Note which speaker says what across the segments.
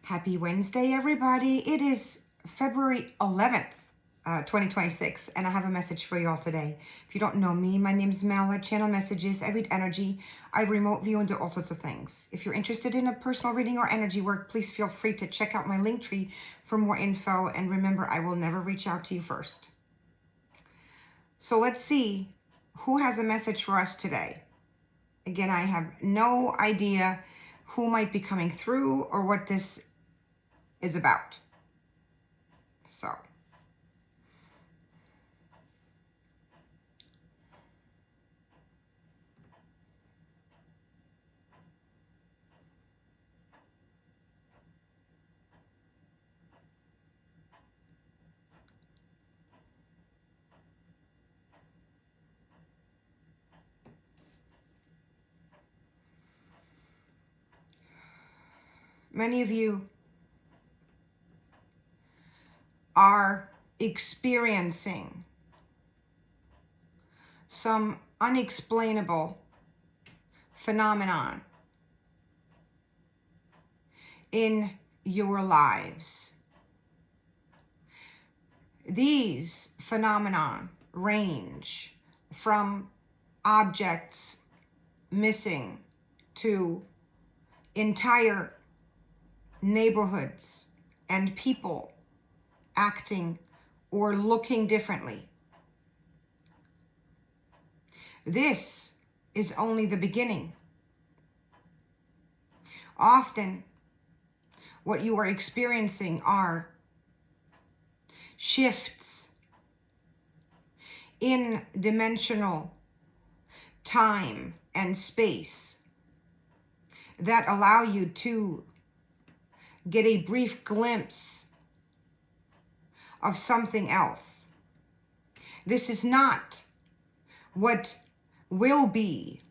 Speaker 1: Happy Wednesday, everybody. It is February 11th, 2026, and I have a message for you all today. If you don't know me, my name is Mel. I channel messages, I read energy, I remote view, and do all sorts of things. If you're interested in a personal reading or energy work, please feel free to check out my link tree for more info. And remember, I will never reach out to you first. So let's see who has a message for us today. Again, I have no idea who might be coming through or what this is about. So, many of you are experiencing some unexplainable phenomenon in your lives. These phenomenon range from objects missing to entire neighborhoods and people acting or looking differently. This is only the beginning. Often, what you are experiencing are shifts in dimensional time and space that allow you to get a brief glimpse of something else. This is not what will be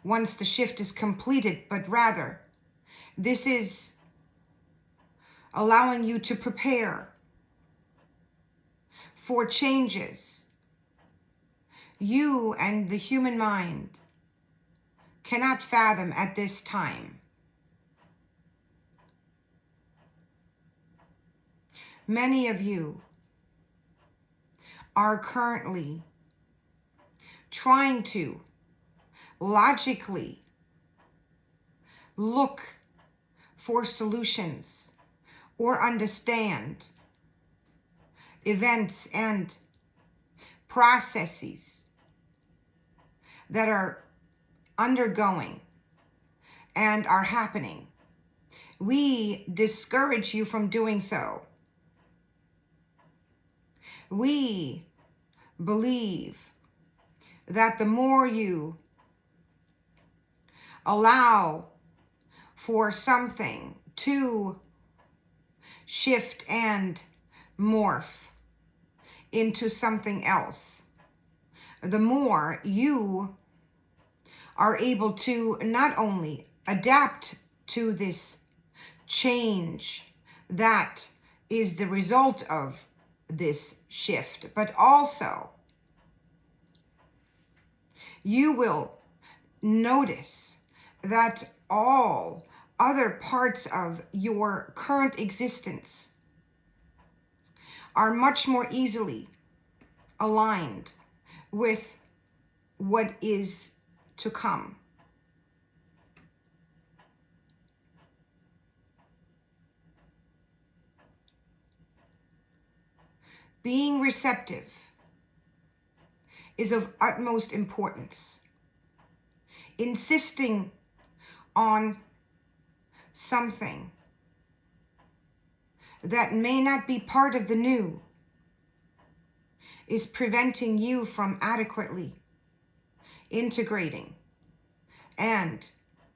Speaker 1: once the shift is completed, but rather this is allowing you to prepare for changes you and the human mind cannot fathom at this time. Many of you are currently trying to logically look for solutions or understand events and processes that are undergoing and are happening. We discourage you from doing so. We believe that the more you allow for something to shift and morph into something else, the more you are able to not only adapt to this change that is the result of this shift, but also you will notice that all other parts of your current existence are much more easily aligned with what is to come. Being receptive is of utmost importance. Insisting on something that may not be part of the new is preventing you from adequately integrating and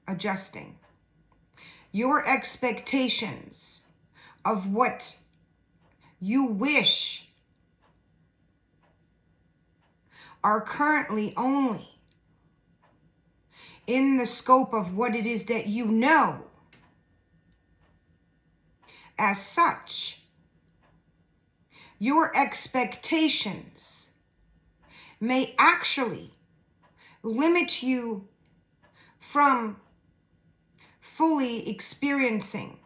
Speaker 1: adjusting. Your expectations of what you wish are currently only in the scope of what it is that you know. As such, your expectations may actually limit you from fully experiencing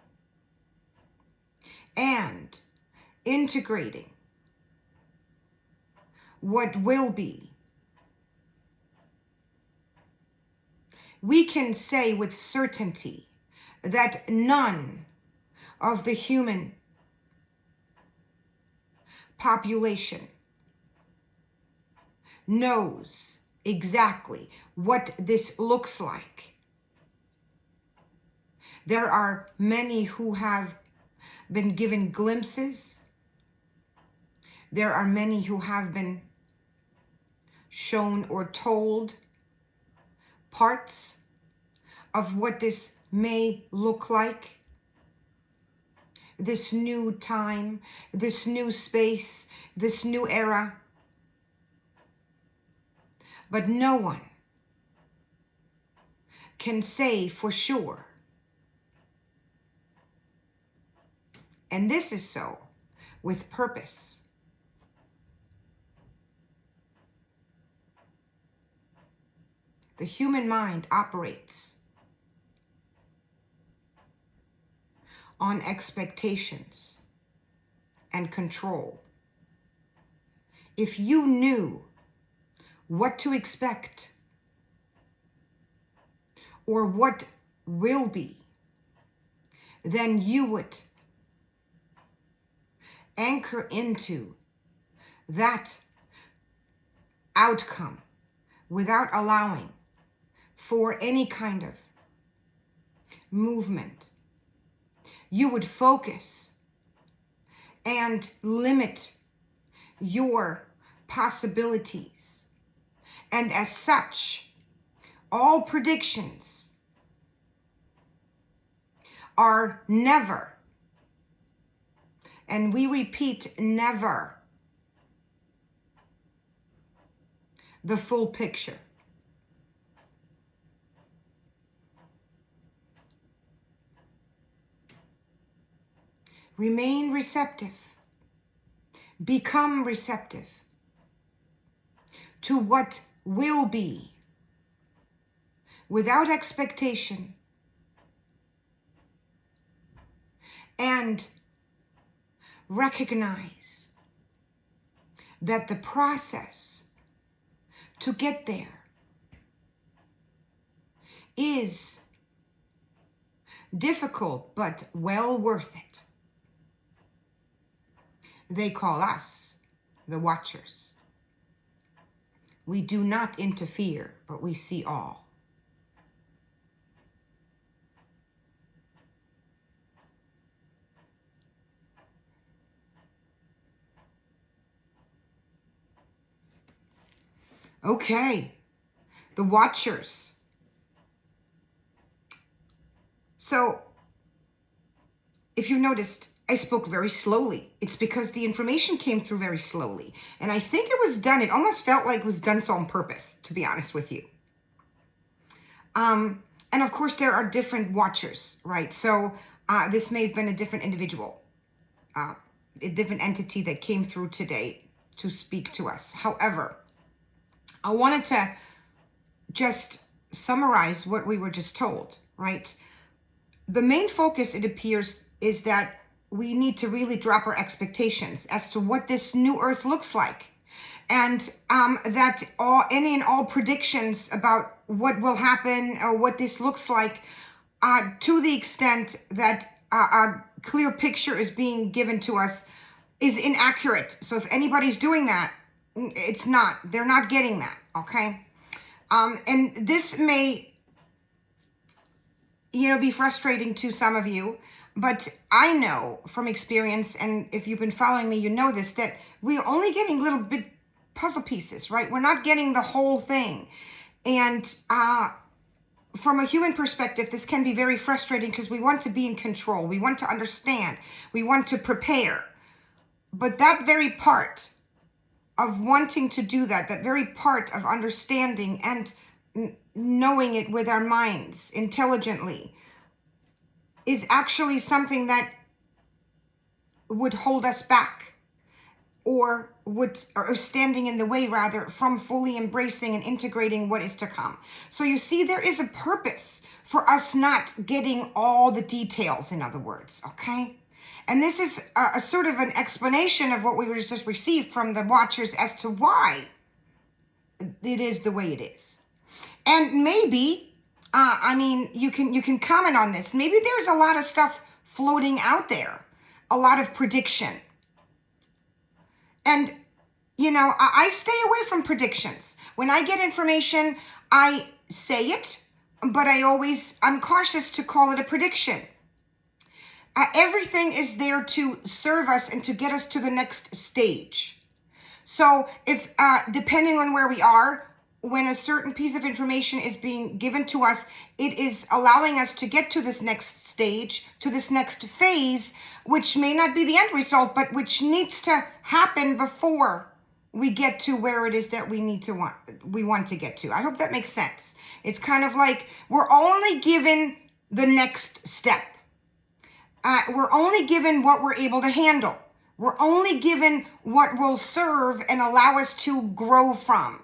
Speaker 1: and integrating what will be, we can say with certainty that none of the human population knows exactly what this looks like. There are many who have been given glimpses. There are many who have been shown or told parts of what this may look like. This new time, this new space, this new era. But no one can say for sure. And this is so with purpose. The human mind operates on expectations and control. If you knew what to expect or what will be, then you would anchor into that outcome without allowing for any kind of movement. You would focus and limit your possibilities. And as such, all predictions are never, and we repeat, never, the full picture. Remain receptive. Become receptive to what will be without expectation, and recognize that the process to get there is difficult but well worth it. They call us the Watchers. We do not interfere, but we see all. Okay, the Watchers. So, if you noticed, I spoke very slowly. It's because the information came through very slowly. And I think it was done, it almost felt like it was done so on purpose, to be honest with you. And of course, there are different Watchers, right? So this may have been a different individual, a different entity that came through today to speak to us. However, I wanted to just summarize what we were just told, right? The main focus, it appears, is that we need to really drop our expectations as to what this new earth looks like. And that any and all predictions about what will happen or what this looks like, to the extent that a clear picture is being given to us, is inaccurate. So if anybody's doing that, it's not. They're not getting that, okay? And this may, be frustrating to some of you. But I know from experience, and if you've been following me, you know this, that we're only getting little bit puzzle pieces, right? We're not getting the whole thing. And from a human perspective, this can be very frustrating because we want to be in control. We want to understand. We want to prepare. But that very part of wanting to do that very part of understanding and knowing it with our minds intelligently, is actually something that would hold us back, or standing in the way, rather, from fully embracing and integrating what is to come. So you see, there is a purpose for us not getting all the details, in other words, okay? And this is a sort of an explanation of what we just received from the watchers as to why it is the way it is. And maybe, I mean, you can comment on this. Maybe there's a lot of stuff floating out there, a lot of prediction. And, you know, I stay away from predictions. When I get information, I say it, but I'm cautious to call it a prediction. Everything is there to serve us and to get us to the next stage. So if, depending on where we are, when a certain piece of information is being given to us, it is allowing us to get to this next stage, to this next phase, which may not be the end result, but which needs to happen before we get to where it is that we want to get to. I hope that makes sense. It's kind of like we're only given the next step. We're only given what we're able to handle. We're only given what will serve and allow us to grow from.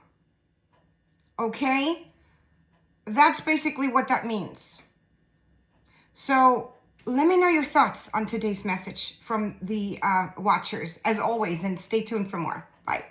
Speaker 1: Okay? That's basically what that means. So let me know your thoughts on today's message from the watchers, as always, and stay tuned for more. Bye.